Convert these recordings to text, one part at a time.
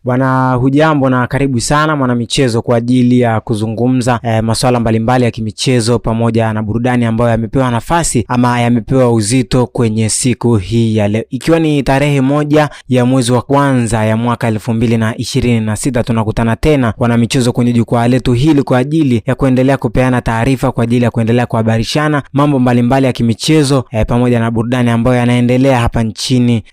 Bwana hujambo na karibu sana mwana michezo kwa ajili ya kuzungumza masuala mbalimbali ya kimichezo pamoja na burudani ambayo yamepewa nafasi ama yamepewa uzito kwenye siku hii ya leo. Ikiwa ni tarehe 1 ya mwezi wa kwanza ya mwaka 2026, tunakutana tena wana michezo kwenye jukwaa letu hili kwa ajili ya kuendelea kupeana taarifa, kwa ajili ya kuendelea kuhabarishana mambo mbalimbali ya kimichezo pamoja na burudani ambayo yanaendelea hapa nchini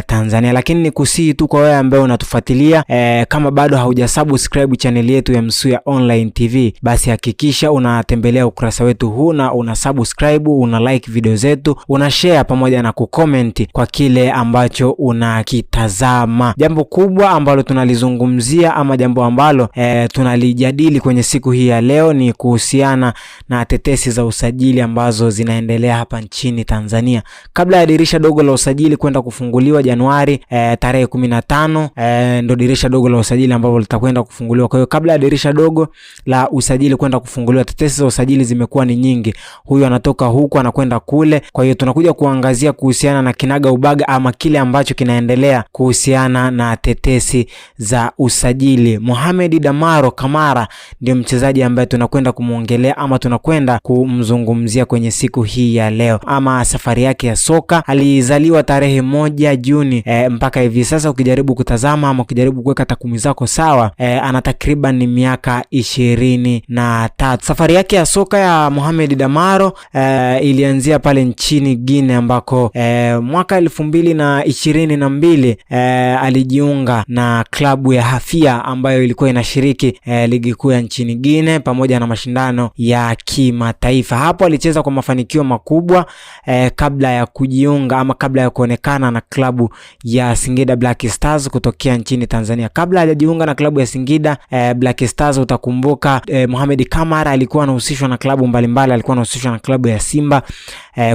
Tanzania. Lakini nikusihi tu kwa wewe ambaye unatufuatilia, kama bado haujasubscribe channel yetu ya Msuya Online TV, basi hakikisha unatembelea ukurasa wetu huu na una subscribe, una like video zetu, una share pamoja na kucomment kwa kile ambacho unakitazama. Jambo kubwa ambalo tunalizungumzia ama jambo ambalo tunalijadili kwenye siku hii ya leo ni kuhusiana na tetesi za usajili ambazo zinaendelea hapa nchini Tanzania. Kabla ya dirisha dogo la usajili kwenda kufunguliwa Januari tarehe 15, ndo dirisha dogo la usajili ambalo litakwenda kufunguliwa. Kwa hiyo kabla ya dirisha dogo la usajili kwenda kufunguliwa, tetesi za usajili zimekuwa ni nyingi. Huyu anatoka huku anakwenda kule. Kwa hiyo tunakuja kuangazia kuhusiana na kinaga ubaga ama kile ambacho kinaendelea kuhusiana na tetesi za usajili. Mohamed Damaro Kamara ndio mchezaji ambaye tunakwenda kumuongelea ama tunakwenda kumzungumzia kwenye siku hii ya leo. Ama safari yake ya soka, alizaliwa tarehe 1 Juni mpaka hivi sasa ukijaribu kutazama ama ukijaribu kuweka takwimu zako sawa, ana takriban miaka 23. Safari yake ya soka ya Mohamed Damaro ilianzia pale nchini Guinea ambako mwaka 2022 alijiunga na klabu ya Hafia ambayo ilikuwa inashiriki ligi kuu ya nchini Guinea pamoja na mashindano ya kimataifa. Hapo alicheza kwa mafanikio makubwa kabla ya kujiunga ama kabla ya kuonekana na klabu ya Singida Black Stars kutokea nchini Tanzania. Kabla hajajiunga na klabu ya Singida Black Stars, utakumbuka Mohamed Kamara alikuwa anahusishwa na klabu mbalimbali. Alikuwa anahusishwa na klabu ya Simba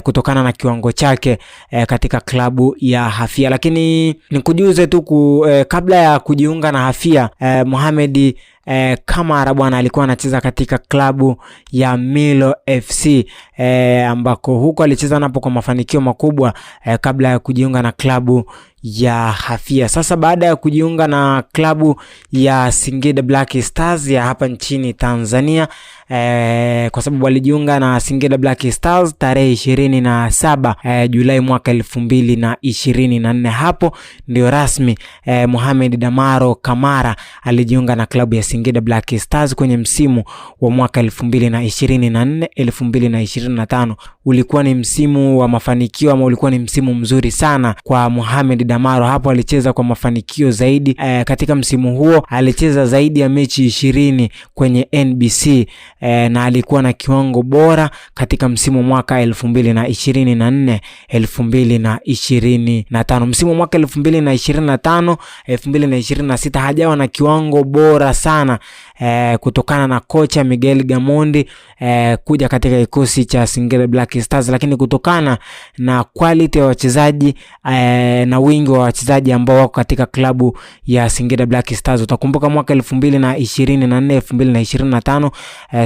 kutokana na kiwango chake katika klabu ya Hafia. Lakini nikujuze tu kabla ya kujiunga na Hafia, Mohamed Kamara bwana alikuwa anacheza katika klabu ya Milo FC ambako huko alicheza napo kwa mafanikio makubwa kabla ya kujiunga na klabu ya Hafia. Sasa baada ya kujiunga na klabu ya Singida Black Stars ya hapa nchini Tanzania, kwa sababu alijiunga na Singida Black Stars tarehe 27 Julai mwaka 2024. Hapo ndio rasmi Mohamed Damaro Kamara alijiunga na klabu ya Singida Black Stars kwenye msimu wa mwaka 2024 2025. Ulikuwa ni msimu wa mafanikio ama ulikuwa ni msimu mzuri sana kwa Mohamed Damaro. Hapo alicheza kwa mafanikio zaidi. Katika msimu huo alicheza zaidi ya mechi 20 kwenye NBC na alikuwa na kiwango bora katika msimu mwaka 2024 2025. Msimu mwaka 2025 2026 hajawa na kiwango bora sana kutokana na kocha Miguel Gamondi kuja katika kikosi cha Singida Black Stars, lakini kutokana na quality ya wachezaji na wingi wa wachezaji ambao wako katika klabu ya Singida Black Stars. Utakumbuka mwaka 2024 2025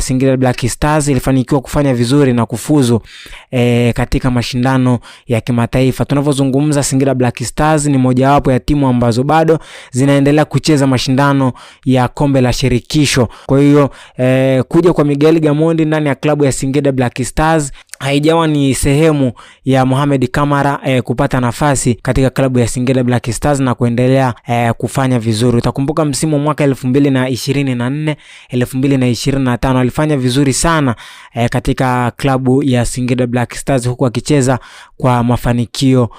Singida Black Stars ilifanikiwa kufanya vizuri na kufuzu katika mashindano ya kimataifa. Tunavyozungumza, Singida Black Stars ni mojawapo ya timu ambazo bado zinaendelea kucheza mashindano ya kombe la shirikisho. Kwa hiyo kuja kwa Miguel Gamondi ndani ya klabu ya Singida Black Stars haijawa ni sehemu ya Mohamed Kamara kupata nafasi katika klabu ya Singida Black Stars na kuendelea kufanya vizuri. Utakumbuka msimu mwaka 2024 2025 alifanya vizuri sana katika klabu ya Singida Black Stars huku akicheza kwa mafanikio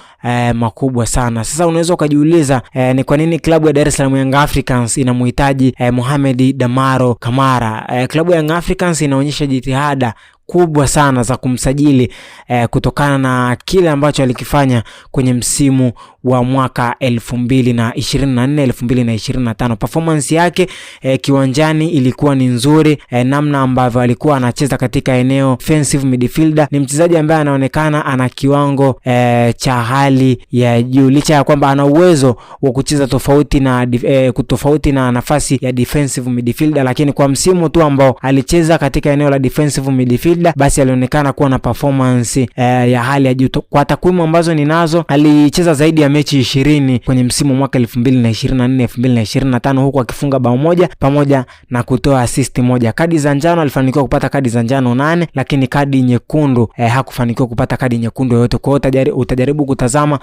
makubwa sana. Sasa unaweza ukajiuliza ni kwa nini klabu ya Dar es Salaam Young Africans inamhitaji Mohamed Damaro Kamara. Klabu ya Young Africans inaonyesha jitihada kubwa sana za kumsajili kutokana na kile ambacho alikifanya kwenye msimu wa mwaka 2024 2025. Performance yake kiwanjani ilikuwa ni nzuri, namna ambavyo alikuwa anacheza katika eneo offensive midfielder. Ni mchezaji ambaye anaonekana ana kiwango cha hali ya juu, licha ya kwamba ana uwezo wa kucheza tofauti na nafasi ya defensive midfielder, lakini kwa msimu tu ambao alicheza katika eneo la defensive midfielder midfielder, basi alionekana kuwa na performance ya hali ya juu. Kwa takwimu ambazo ninazo, alicheza zaidi ya mechi 20 kwenye msimu mwaka 2024 2025, huku akifunga bao moja pamoja na kutoa assist moja. Kadi za njano alifanikiwa kupata kadi za njano 8, lakini kadi nyekundu hakufanikiwa kupata kadi nyekundu yoyote. Kwa hiyo utajaribu kutazama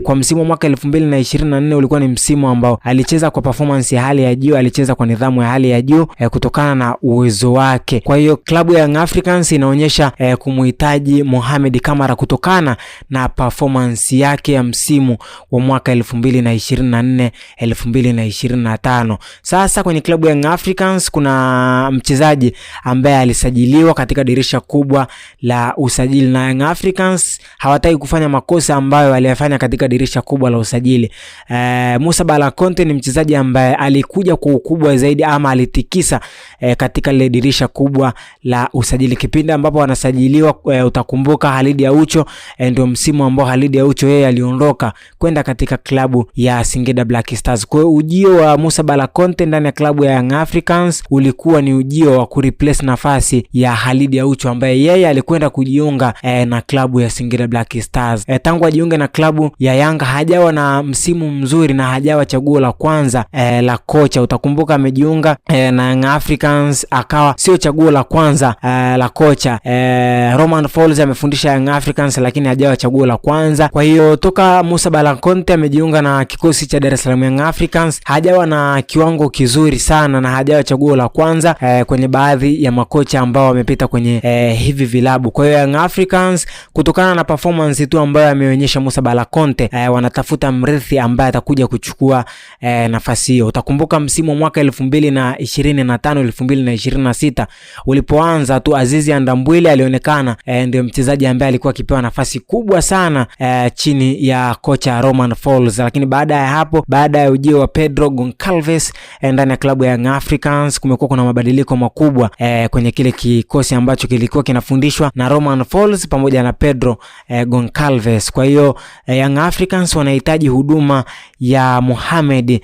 kwa msimu mwaka 2024 ulikuwa ni msimu ambao alicheza kwa performance ya hali ya juu, alicheza kwa nidhamu ya hali ya juu kutokana na uwezo wake. Kwa hiyo klabu ya Young Africans inaonyesha kumuhitaji Mohamed Kamara kutokana na performance yake ya msimu wa mwaka 2024 2025. Sasa kwenye klabu ya Young Africans kuna mchezaji ambaye alisajiliwa katika dirisha kubwa la usajili, na Young Africans hawataki kufanya makosa ambayo aliyafanya katika dirisha kubwa la usajili. Musa Bala Conte ni mchezaji ambaye alikuja kwa ukubwa zaidi ama alitikisa katika ile dirisha kubwa la usajili kipindi ambapo wanasajiliwa. Utakumbuka Khalid Aucho ndio msimu ambao Khalid Aucho yeye aliondoka kwenda katika klabu ya Singida Black Stars. Kwa hiyo ujio wa Musa Bala Conte ndani ya klabu ya Young Africans ulikuwa ni ujio wa kureplace nafasi ya Khalid Aucho ambaye yeye alikwenda kujiunga na klabu ya Singida Black Stars. Tangu ajiunge na klabu ya Yanga hajawa na msimu mzuri na hajawa chaguo la kwanza la kocha. Utakumbuka amejiunga na Young Africans akawa sio chaguo la kwanza la kocha. Romain Folz amefundisha Young Africans lakini hajawa chaguo la kwanza. Kwa hiyo toka Musa Bala Conte amejiunga na kikosi cha Dar es Salaam Young Africans hajawa na kiwango kizuri sana na hajawa chaguo la kwanza kwenye baadhi ya makocha ambao wamepita kwenye hivi vilabu. Kwa hiyo Young Africans kutokana na performance tu ambayo ameonyesha Musa Bala Conte wanatafuta mrithi ambaye atakuja kuchukua nafasi hiyo. Utakumbuka msimu wa mwaka 2025 2026 ulipoanza tu, Azizi Andambwile alionekana ndio mchezaji ambaye alikuwa akipewa nafasi kubwa sana chini ya kocha Romain Folz, lakini baada ya hapo, baada ya ujio wa Pedro Goncalves ndani ya klabu ya Young Africans kumekuwa kuna mabadiliko makubwa kwenye kile kikosi ambacho kilikuwa kinafundishwa na Romain Folz pamoja na Pedro Goncalves. Kwa hiyo Young Africans wanahitaji huduma ya Mohamed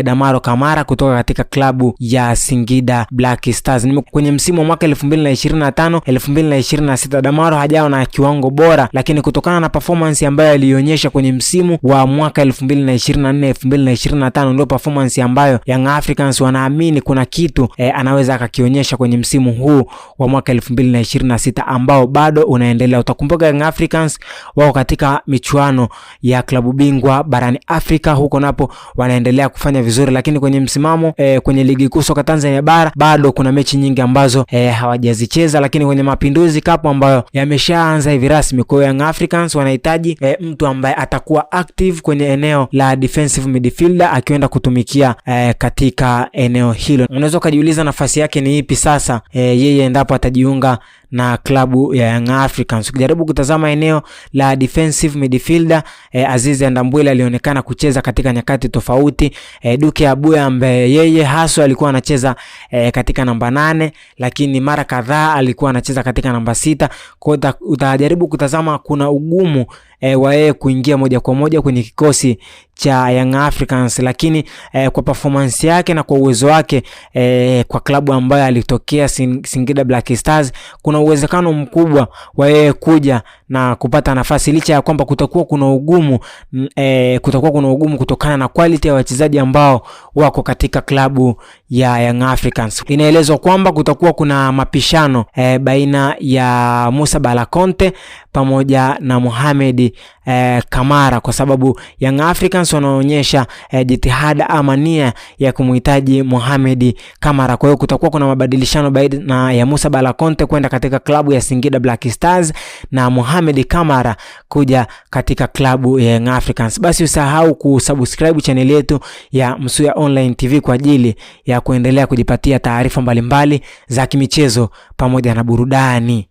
Damaro Kamara kutoka katika klabu ya Singida Black Stars. Kwenye msimu wa mwaka 2025 2026 Damaro hajawa na kiwango bora, lakini kutokana na performance ambayo alionyesha kwenye msimu wa mwaka 2024 2025 ndio performance ambayo Young Africans wanaamini kuna kitu anaweza akakionyesha kwenye msimu huu wa mwaka 2026 ambao bado unaendelea. Utakumbuka Young Africans wao katika michuano ya klabu bingwa barani Afrika, huko napo wanaendelea kufanya vizuri, lakini kwenye msimamo kwenye ligi kuu soka Tanzania bara bado kuna mechi nyingi ambazo hawajazicheza, lakini kwenye Mapinduzi Cup ambayo yameshaanza hivi rasmi. Kwa Young Africans wanahitaji mtu ambaye atakuwa active kwenye eneo la defensive midfielder akienda kutumikia katika eneo hilo. Unaweza kujiuliza nafasi yake ni ipi sasa yeye endapo atajiunga na klabu ya Young Africans. Ukijaribu kutazama eneo la defensive midfielder, Azizi Andambwile alionekana kucheza katika nyakati tofauti. Duke Abuya ambaye yeye haswa alikuwa anacheza katika namba 8, lakini mara kadhaa alikuwa anacheza katika namba 6. Kwa hiyo utajaribu kutazama kuna ugumu wa yeye kuingia moja kwa moja kwenye kikosi cha Young Africans, lakini kwa performance yake na kwa uwezo wake kwa klabu ambayo alitokea Singida Black Stars kuna uwezekano mkubwa wa yeye kuja na kupata nafasi, licha ya kwamba kutakuwa kuna ugumu kutokana na quality ya wachezaji ambao wako katika klabu ya Young Africans. Inaelezwa kwamba kutakuwa kuna mapishano baina ya Musa Bala Conte pamoja na Mohamed Kamara, kwa sababu Young Africans wanaonyesha jitihada ama nia ya kumhitaji Mohamed Kamara. Kwa hiyo kutakuwa kuna mabadilishano baina ya Musa Bala Conte kwenda katika klabu ya Singida Black Stars na Mohamed Kamara kuja katika klabu ya Young Africans. Basi usahau kusubscribe channel yetu ya Msuya Online TV kwa ajili ya kuendelea kujipatia taarifa mbalimbali za kimichezo pamoja na burudani.